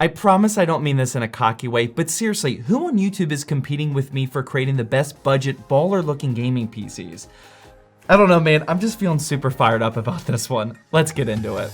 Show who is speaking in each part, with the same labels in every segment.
Speaker 1: I promise I don't mean this in a cocky way, but seriously, who on YouTube is competing with me for creating the best budget, baller-looking gaming PCs? I don't know, man, I'm just feeling super fired up about this one. Let's get into it.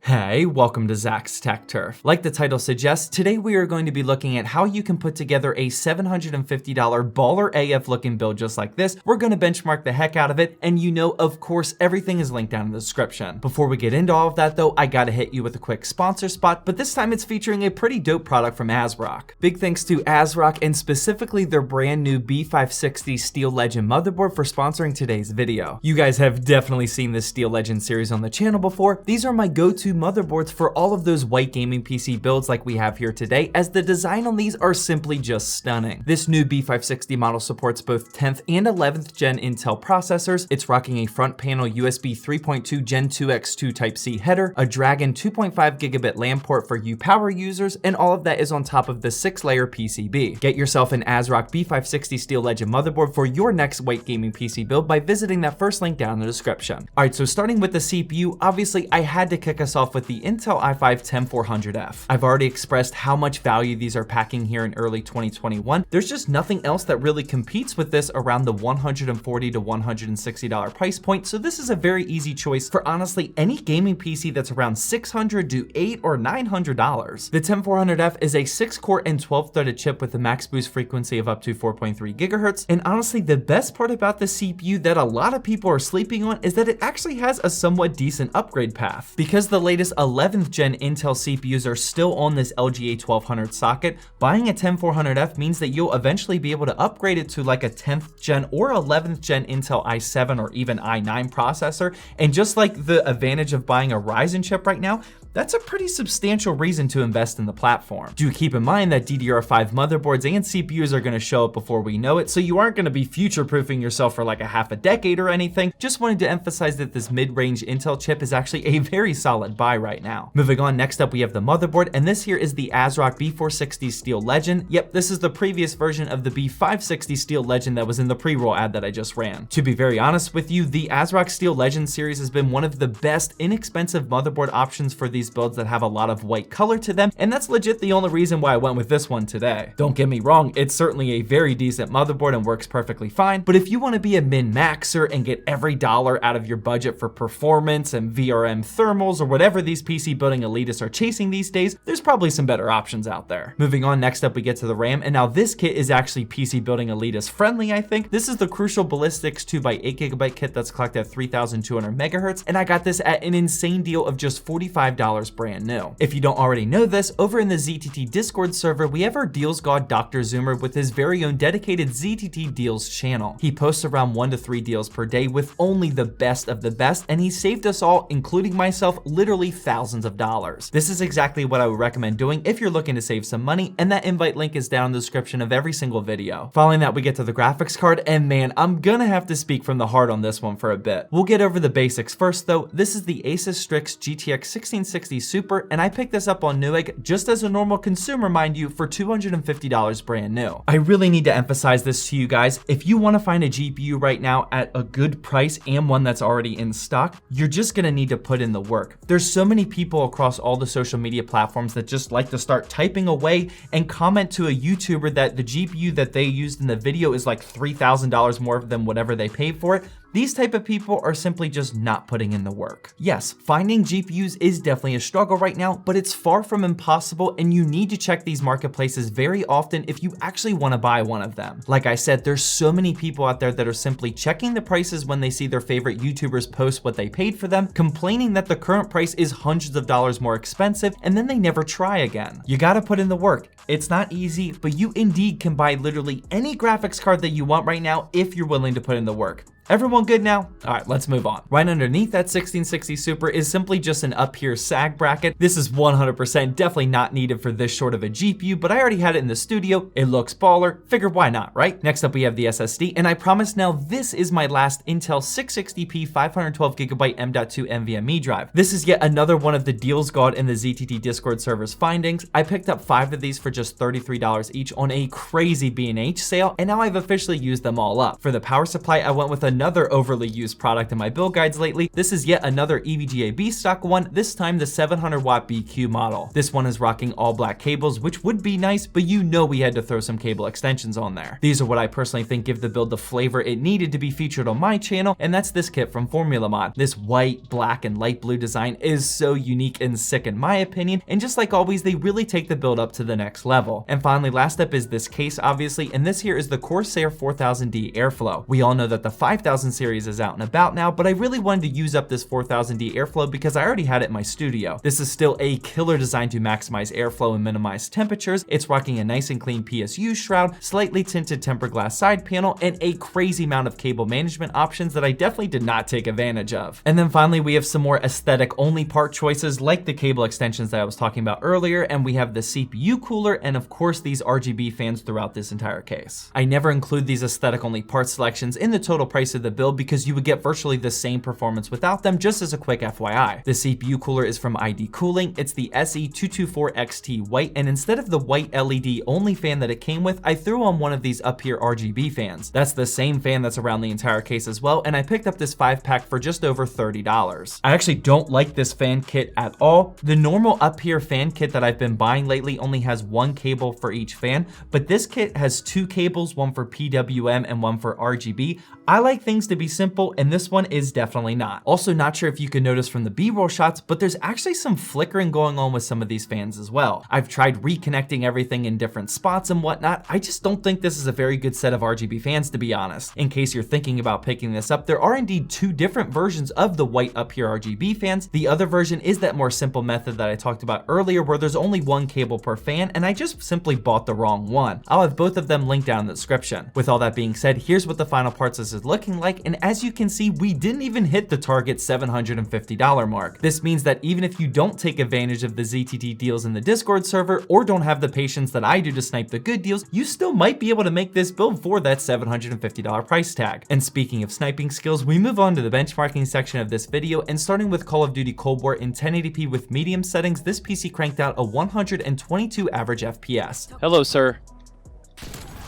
Speaker 1: Hey, welcome to Zach's Tech Turf. Like the title suggests, today we are going to be looking at how you can put together a $750 baller AF looking build just like this. We're going to benchmark the heck out of it, and you know, of course, everything is linked down in the description. Before we get into all of that though, I gotta hit you with a quick sponsor spot, but this time it's featuring a pretty dope product from ASRock. Big thanks to ASRock and specifically their brand new B560 Steel Legend motherboard for sponsoring today's video. You guys have definitely seen this Steel Legend series on the channel before. These are my go-to motherboards for all of those white gaming PC builds like we have here today, as the design on these are simply just stunning. This new B560 model supports both 10th and 11th gen Intel processors. It's rocking a front panel USB 3.2 Gen 2X2 Type-C header, a Dragon 2.5 gigabit LAN port for U-Power users, and all of that is on top of the 6-layer PCB. Get yourself an ASRock B560 Steel Legend motherboard for your next white gaming PC build by visiting that first link down in the description. Alright, so starting with the CPU, obviously I had to kick us off with the Intel i5-10400F. I've already expressed how much value these are packing here in early 2021. There's just nothing else that really competes with this around the $140 to $160 price point, so this is a very easy choice for honestly any gaming PC that's around $600 to $800 or $900. The 10400F is a 6-core and 12-threaded chip with a max boost frequency of up to 4.3 gigahertz, and honestly the best part about the CPU that a lot of people are sleeping on is that it actually has a somewhat decent upgrade path. Because the latest 11th gen Intel CPUs are still on this LGA 1200 socket, buying a 10400F means that you'll eventually be able to upgrade it to like a 10th gen or 11th gen Intel i7 or even i9 processor, and just like the advantage of buying a Ryzen chip right now, that's a pretty substantial reason to invest in the platform. Do keep in mind that DDR5 motherboards and CPUs are gonna show up before we know it, so you aren't gonna be future-proofing yourself for like a half a decade or anything. Just wanted to emphasize that this mid-range Intel chip is actually a very solid buy right now. Moving on, next up we have the motherboard, and this here is the ASRock B460 Steel Legend. Yep, this is the previous version of the B560 Steel Legend that was in the pre-roll ad that I just ran. To be very honest with you, the ASRock Steel Legend series has been one of the best inexpensive motherboard options for these builds that have a lot of white color to them, and that's legit the only reason why I went with this one today. Don't get me wrong, it's certainly a very decent motherboard and works perfectly fine, but if you want to be a min-maxer and get every dollar out of your budget for performance and VRM thermals or whatever these PC building elitists are chasing these days, there's probably some better options out there. Moving on, next up we get to the RAM, and now this kit is actually PC building elitist friendly, I think. This is the Crucial Ballistics 2x8 GB kit that's clocked at 3200 megahertz, and I got this at an insane deal of just $45 brand new. If you don't already know this, over in the ZTT Discord server, we have our deals god Dr. Zoomer with his very own dedicated ZTT Deals channel. He posts around 1 to 3 deals per day with only the best of the best, and he saved us all, including myself, literally thousands of dollars. This is exactly what I would recommend doing if you're looking to save some money, and that invite link is down in the description of every single video. Following that, we get to the graphics card, and man, I'm gonna have to speak from the heart on this one for a bit. We'll get over the basics first though. This is the Asus Strix GTX 1660 Super, and I picked this up on Newegg just as a normal consumer, mind you, for $250 brand new. I really need to emphasize this to you guys. If you want to find a GPU right now at a good price and one that's already in stock, you're just gonna need to put in the work. There's so many people across all the social media platforms that just like to start typing away and comment to a YouTuber that the GPU that they used in the video is like $3,000 more than whatever they paid for it. These type of people are simply just not putting in the work. Yes, finding GPUs is definitely a struggle right now, but it's far from impossible, and you need to check these marketplaces very often if you actually want to buy one of them. Like I said, there's so many people out there that are simply checking the prices when they see their favorite YouTubers post what they paid for them, complaining that the current price is hundreds of dollars more expensive, and then they never try again. You gotta put in the work. It's not easy, but you indeed can buy literally any graphics card that you want right now if you're willing to put in the work. Everyone good now? All right, let's move on. Right underneath that 1660 Super is simply just an up here sag bracket. This is 100% definitely not needed for this short of a GPU, but I already had it in the studio. It looks baller. Figured why not, right? Next up, we have the SSD, and I promise now this is my last Intel 660p 512GB M.2 NVMe drive. This is yet another one of the deals god in the ZTT Discord server's findings. I picked up 5 of these for just $33 each on a crazy B&H sale, and now I've officially used them all up. For the power supply, I went with a another overly used product in my build guides lately. This is yet another EVGA B stock one, this time the 700 watt BQ model. This one is rocking all black cables, which would be nice, but you know we had to throw some cable extensions on there. These are what I personally think give the build the flavor it needed to be featured on my channel, and that's this kit from Formula Mod. This white, black, and light blue design is so unique and sick in my opinion, and just like always, they really take the build up to the next level. And finally, last up is this case, obviously, and this here is the Corsair 4000D Airflow. We all know that the 5000 series is out and about now, but I really wanted to use up this 4000D Airflow because I already had it in my studio. This is still a killer design to maximize airflow and minimize temperatures. It's rocking a nice and clean PSU shroud, slightly tinted tempered glass side panel, and a crazy amount of cable management options that I definitely did not take advantage of. And then finally, we have some more aesthetic only part choices like the cable extensions that I was talking about earlier, and we have the CPU cooler, and of course these RGB fans throughout this entire case. I never include these aesthetic only part selections in the total price of the build because you would get virtually the same performance without them. Just as a quick FYI, the CPU cooler is from ID Cooling. It's the SE224XT white, and instead of the white LED only fan that it came with, I threw on one of these up here RGB fans. That's the same fan that's around the entire case as well, and I picked up this 5-pack for just over $30. I actually don't like this fan kit at all. The normal up here fan kit that I've been buying lately only has one cable for each fan, but this kit has two cables, one for PWM and one for RGB. I like things to be simple, and this one is definitely not. Also, not sure if you can notice from the B-roll shots, but there's actually some flickering going on with some of these fans as well. I've tried reconnecting everything in different spots and whatnot. I just don't think this is a very good set of RGB fans, to be honest. In case you're thinking about picking this up, there are indeed two different versions of the white up here RGB fans. The other version is that more simple method that I talked about earlier where there's only one cable per fan, and I just simply bought the wrong one. I'll have both of them linked down in the description. With all that being said, here's what the final parts is looking like, and as you can see, we didn't even hit the target $750 mark. This means that even if you don't take advantage of the ZTT deals in the Discord server or don't have the patience that I do to snipe the good deals, you still might be able to make this build for that $750 price tag. And speaking of sniping skills, we move on to the benchmarking section of this video, and starting with Call of Duty Cold War in 1080p with medium settings, this PC cranked out a 122 average FPS.
Speaker 2: Hello, sir.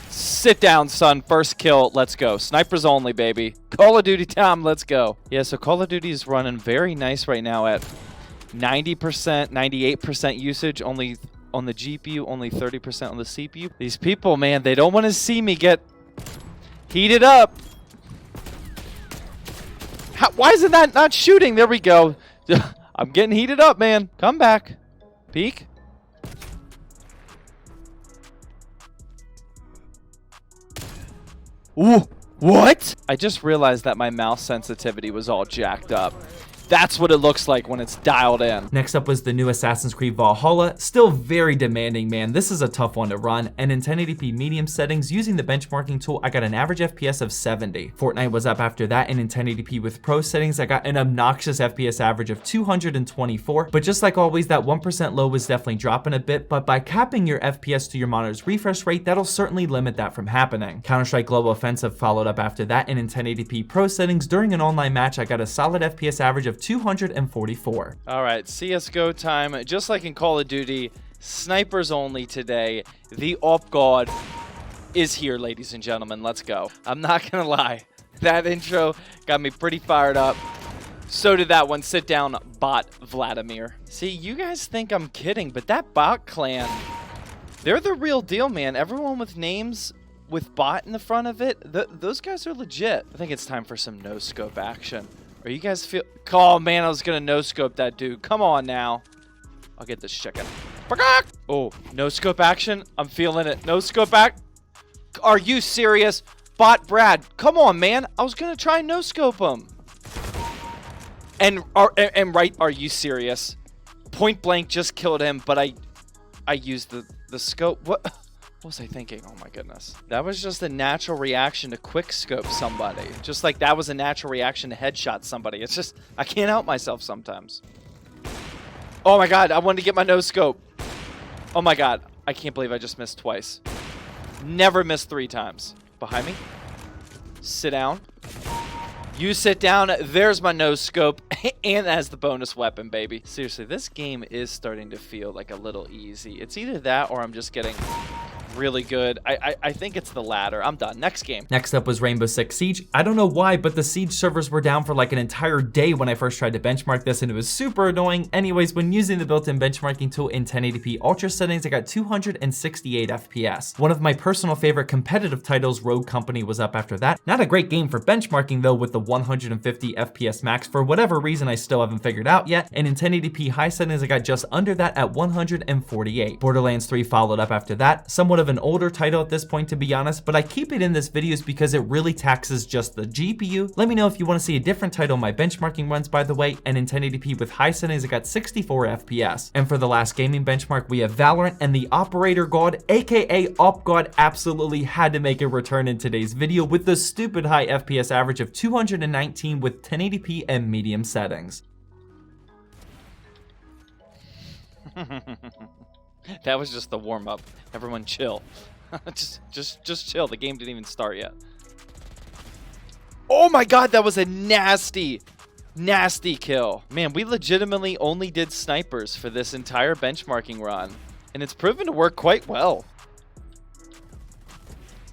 Speaker 2: Sit down, son. First kill. Let's go. Snipers only, baby. Call of Duty time. Let's go. Yeah, so Call of Duty is running very nice right now at 90%, 98% usage, only on the GPU, only 30% on the CPU. These people, man, they don't want to see me get heated up. Why isn't that not shooting? There we go. I'm getting heated up, man. Come back. Peek. Ooh, what? I just realized that my mouse sensitivity was all jacked up. That's what it looks like when it's dialed in.
Speaker 1: Next up was the new Assassin's Creed Valhalla. Still very demanding, man. This is a tough one to run. And in 1080p medium settings, using the benchmarking tool, I got an average FPS of 70. Fortnite was up after that, and in 1080p with pro settings, I got an obnoxious FPS average of 224. But just like always, that 1% low was definitely dropping a bit, but by capping your FPS to your monitor's refresh rate, that'll certainly limit that from happening. Counter-Strike Global Offensive followed up after that, and in 1080p pro settings, during an online match, I got a solid FPS average of 244.
Speaker 2: All right, CSGO time. Just like in Call of Duty, snipers only today. The Op God is here, ladies and gentlemen. Let's go. I'm not gonna lie, that intro got me pretty fired up. So did that one. Sit down, bot Vladimir. See, you guys think I'm kidding, but that bot clan, they're the real deal, man. Everyone with names with bot in the front of it, those guys are legit. I think it's time for some no-scope action. Are you guys feel? Oh man, I was gonna no-scope that dude. Come on now. I'll get this chicken. Oh, no-scope action. I'm feeling it. No-scope act. Are you serious? Bot Brad, come on, man. I was gonna try and no-scope him. And right, are you serious? Point blank just killed him, but I used the scope. What was I thinking? Oh my goodness. That was just a natural reaction to quick scope somebody. Just like that was a natural reaction to headshot somebody. It's just, I can't help myself sometimes. Oh my god, I wanted to get my no scope. Oh my god, I can't believe I just missed twice. Never missed 3 times. Behind me. Sit down. You sit down. There's my no scope, and as the bonus weapon, baby. Seriously, this game is starting to feel like a little easy. It's either that or I'm just getting really good. I think it's the latter. I'm done. Next game.
Speaker 1: Next up was Rainbow Six Siege. I don't know why, but the Siege servers were down for like an entire day when I first tried to benchmark this, and it was super annoying. Anyways, when using the built-in benchmarking tool in 1080p ultra settings, I got 268 FPS. One of my personal favorite competitive titles, Rogue Company, was up after that. Not a great game for benchmarking though, with the 150 FPS max for whatever reason I still haven't figured out yet. And in 1080p high settings, I got just under that at 148. Borderlands 3 followed up after that. Somewhat of an older title at this point, to be honest, but I keep it in this videos because it really taxes just the GPU. Let me know if you want to see a different title in my benchmarking runs, by the way. And in 1080p with high settings, I got 64 FPS. And for the last gaming benchmark, we have Valorant, and the Operator God, aka Op God, absolutely had to make a return in today's video with the stupid high FPS average of 219 with 1080p and medium settings.
Speaker 2: That was just the warm-up. Everyone chill. just chill. The game didn't even start yet. Oh my god, that was a nasty kill. Man, we legitimately only did snipers for this entire benchmarking run, and it's proven to work quite well.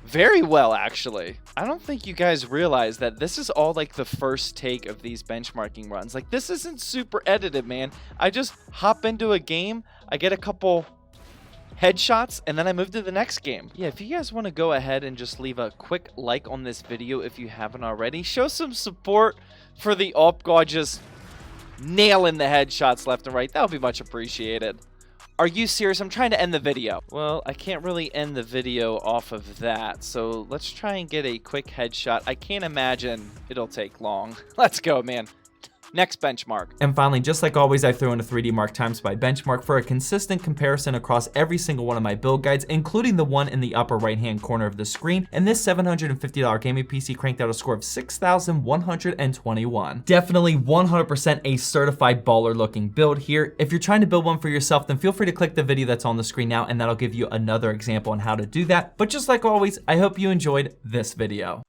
Speaker 2: Very well, actually. I don't think you guys realize that this is all like the first take of these benchmarking runs. Like, this isn't super edited, man. I just hop into a game, I get a couple headshots, and then I move to the next game. Yeah, if you guys want to go ahead and just leave a quick like on this video if you haven't already, show some support for the Op God just nailing the headshots left and right. That would be much appreciated. Are you serious? I'm trying to end the video. Well, I can't really end the video off of that, so let's try and get a quick headshot. I can't imagine it'll take long. Let's go, man. Next benchmark.
Speaker 1: And finally, just like always, I throw in a 3D Mark times by benchmark for a consistent comparison across every single one of my build guides, including the one in the upper right hand corner of the screen. And this $750 gaming PC cranked out a score of 6,121. Definitely 100% a certified baller looking build here. If you're trying to build one for yourself, then feel free to click the video that's on the screen now, and that'll give you another example on how to do that. But just like always, I hope you enjoyed this video.